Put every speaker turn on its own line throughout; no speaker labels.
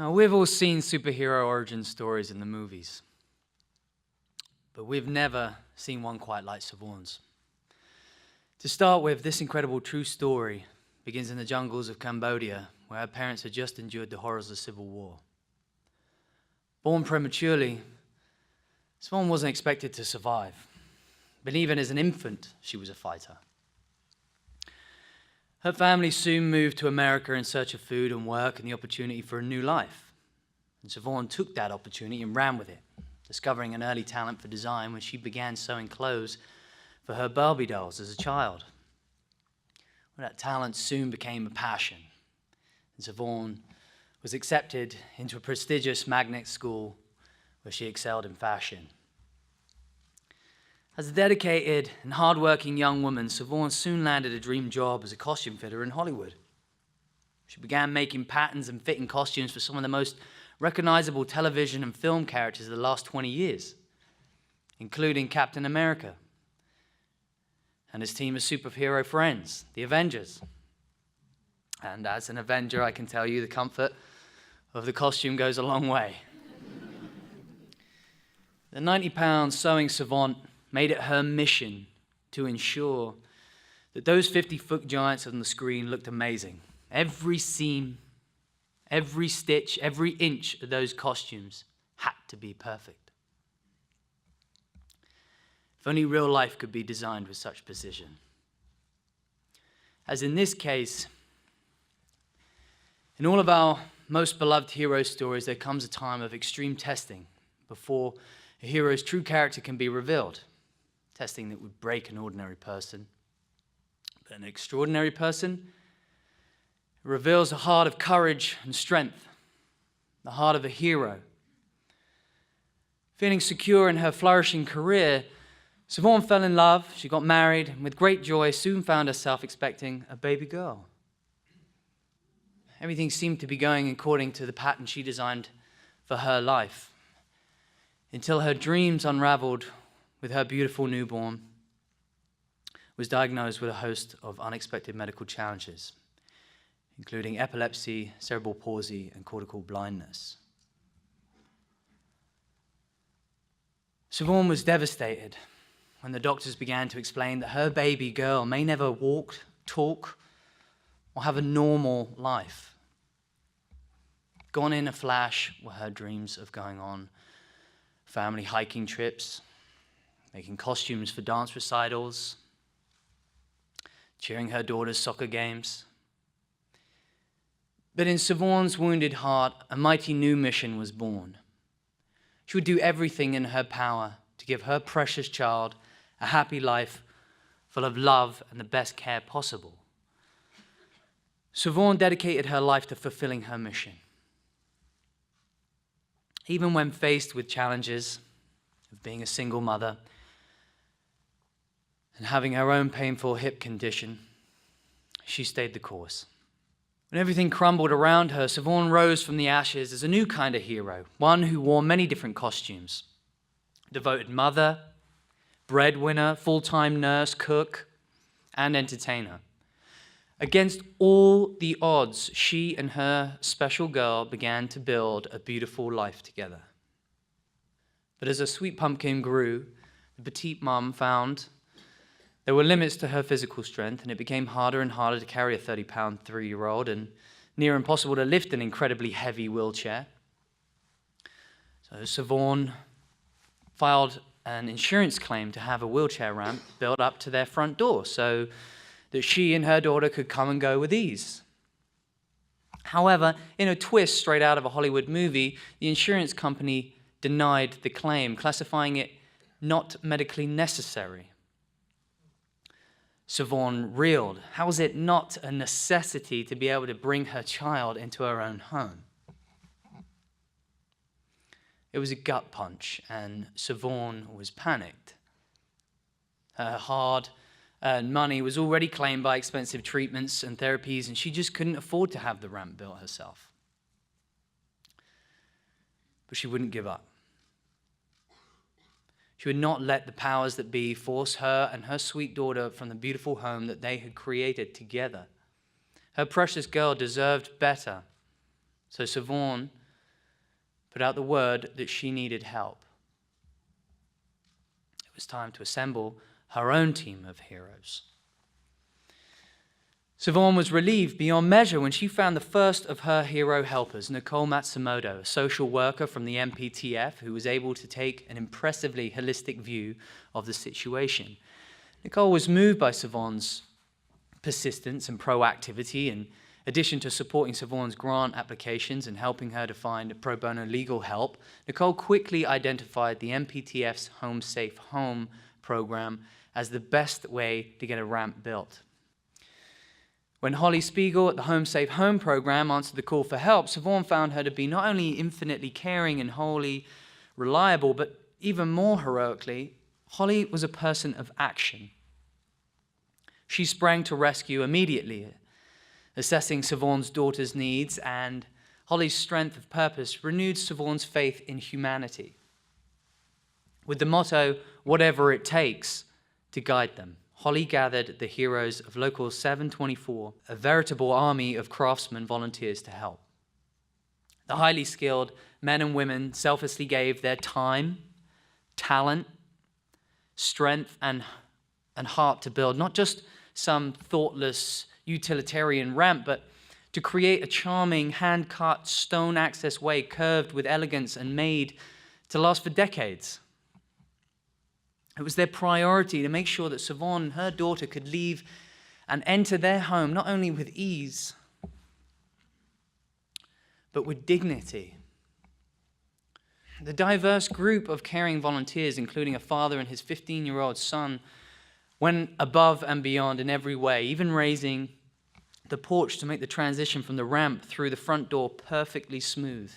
Now, we've all seen superhero origin stories in the movies, but we've never seen one quite like Siobhan's. To start with, this incredible true story begins in the jungles of Cambodia, where her parents had just endured the horrors of civil war. Born prematurely, Siobhan wasn't expected to survive, but even as an infant, she was a fighter. Her family soon moved to America in search of food and work and the opportunity for a new life. And Siobhan took that opportunity and ran with it, discovering an early talent for design when she began sewing clothes for her Barbie dolls as a child. Well, that talent soon became a passion, and Siobhan was accepted into a prestigious magnet school where she excelled in fashion. As a dedicated and hardworking young woman, Siobhan soon landed a dream job as a costume fitter in Hollywood. She began making patterns and fitting costumes for some of the most recognizable television and film characters of the last 20 years, including Captain America and his team of superhero friends, the Avengers. And as an Avenger, I can tell you the comfort of the costume goes a long way. The 90-pound sewing savant made it her mission to ensure that those 50-foot giants on the screen looked amazing. Every seam, every stitch, every inch of those costumes had to be perfect. If only real life could be designed with such precision. As in this case, in all of our most beloved hero stories, there comes a time of extreme testing before a hero's true character can be revealed. Testing that would break an ordinary person. But an extraordinary person reveals a heart of courage and strength, the heart of a hero. Feeling secure in her flourishing career, Siobhan fell in love, she got married, and with great joy soon found herself expecting a baby girl. Everything seemed to be going according to the pattern she designed for her life, until her dreams unraveled with her beautiful newborn was diagnosed with a host of unexpected medical challenges, including epilepsy, cerebral palsy, and cortical blindness. Siobhan was devastated when the doctors began to explain that her baby girl may never walk, talk, or have a normal life. Gone in a flash were her dreams of going on family hiking trips, making costumes for dance recitals, cheering her daughter's soccer games. But in Siobhan's wounded heart, a mighty new mission was born. She would do everything in her power to give her precious child a happy life full of love and the best care possible. Siobhan dedicated her life to fulfilling her mission. Even when faced with challenges of being a single mother and having her own painful hip condition, she stayed the course. When everything crumbled around her, Siobhan rose from the ashes as a new kind of hero, one who wore many different costumes. Devoted mother, breadwinner, full-time nurse, cook, and entertainer. Against all the odds, she and her special girl began to build a beautiful life together. But as her sweet pumpkin grew, the petite mom found there were limits to her physical strength, and it became harder and harder to carry a 30-pound 3-year-old and near impossible to lift an incredibly heavy wheelchair. So Siobhan filed an insurance claim to have a wheelchair ramp built up to their front door so that she and her daughter could come and go with ease. However, in a twist straight out of a Hollywood movie, the insurance company denied the claim, classifying it not medically necessary. Siobhan reeled. How was it not a necessity to be able to bring her child into her own home? It was a gut punch, and Siobhan was panicked. Her hard-earned money was already claimed by expensive treatments and therapies, and she just couldn't afford to have the ramp built herself. But she wouldn't give up. She would not let the powers that be force her and her sweet daughter from the beautiful home that they had created together. Her precious girl deserved better. So Siobhan put out the word that she needed help. It was time to assemble her own team of heroes. Siobhan was relieved beyond measure when she found the first of her hero helpers, Nicole Matsumoto, a social worker from the MPTF who was able to take an impressively holistic view of the situation. Nicole was moved by Siobhan's persistence and proactivity. In addition to supporting Siobhan's grant applications and helping her to find pro bono legal help, Nicole quickly identified the MPTF's Home Safe Home program as the best way to get a ramp built. When Holly Spiegel at the Home Safe Home program answered the call for help, Siobhan found her to be not only infinitely caring and wholly reliable, but even more heroically, Holly was a person of action. She sprang to rescue immediately, assessing Siobhan's daughter's needs, and Holly's strength of purpose renewed Siobhan's faith in humanity. With the motto, "Whatever it takes," to guide them, Holly gathered the heroes of Local 724, a veritable army of craftsmen volunteers to help. The highly skilled men and women selflessly gave their time, talent, strength, and heart to build not just some thoughtless utilitarian ramp, but to create a charming hand-cut stone access way curved with elegance and made to last for decades. It was their priority to make sure that Siobhan and her daughter could leave and enter their home not only with ease, but with dignity. The diverse group of caring volunteers, including a father and his 15-year-old son, went above and beyond in every way, even raising the porch to make the transition from the ramp through the front door perfectly smooth.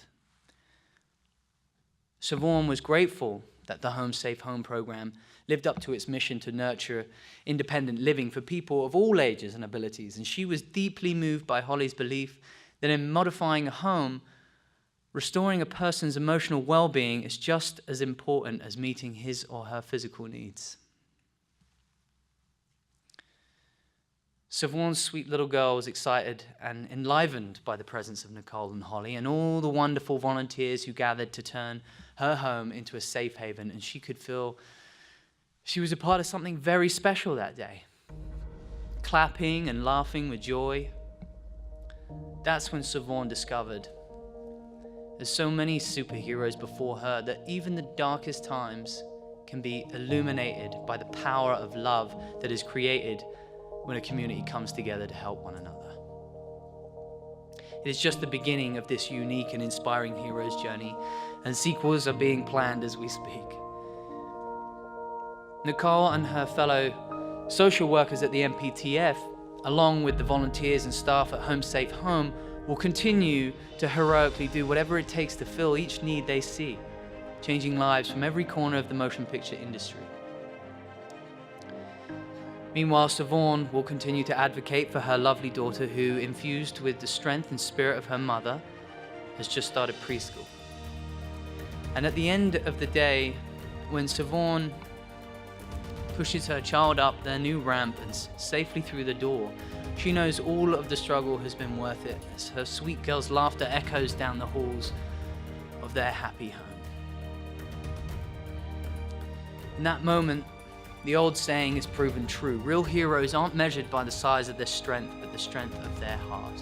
Siobhan was grateful that the Home Safe Home program lived up to its mission to nurture independent living for people of all ages and abilities, and she was deeply moved by Holly's belief that in modifying a home, restoring a person's emotional well-being is just as important as meeting his or her physical needs. Siobhan's sweet little girl was excited and enlivened by the presence of Nicole and Holly and all the wonderful volunteers who gathered to turn her home into a safe haven, and she could feel she was a part of something very special that day. Clapping and laughing with joy. That's when Siobhan discovered, as so many superheroes before her, that even the darkest times can be illuminated by the power of love that is created when a community comes together to help one another. It is just the beginning of this unique and inspiring hero's journey, and sequels are being planned as we speak. Nicole and her fellow social workers at the MPTF, along with the volunteers and staff at Home Safe Home, will continue to heroically do whatever it takes to fill each need they see, changing lives from every corner of the motion picture industry. Meanwhile, Siobhan will continue to advocate for her lovely daughter who, infused with the strength and spirit of her mother, has just started preschool. And at the end of the day, when Siobhan pushes her child up their new ramp and safely through the door, she knows all of the struggle has been worth it as her sweet girl's laughter echoes down the halls of their happy home. In that moment, the old saying is proven true. Real heroes aren't measured by the size of their strength, but the strength of their heart.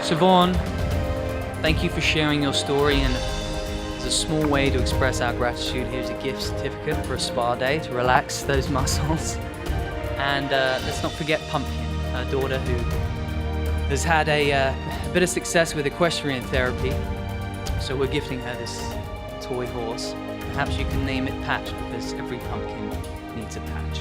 Siobhan, thank you for sharing your story, and as a small way to express our gratitude, here's a gift certificate for a spa day to relax those muscles. And let's not forget Pumpkin, her daughter, who has had a bit of success with equestrian therapy. So we're gifting her this toy horse. Perhaps you can name it Patch, because every pumpkin needs a patch.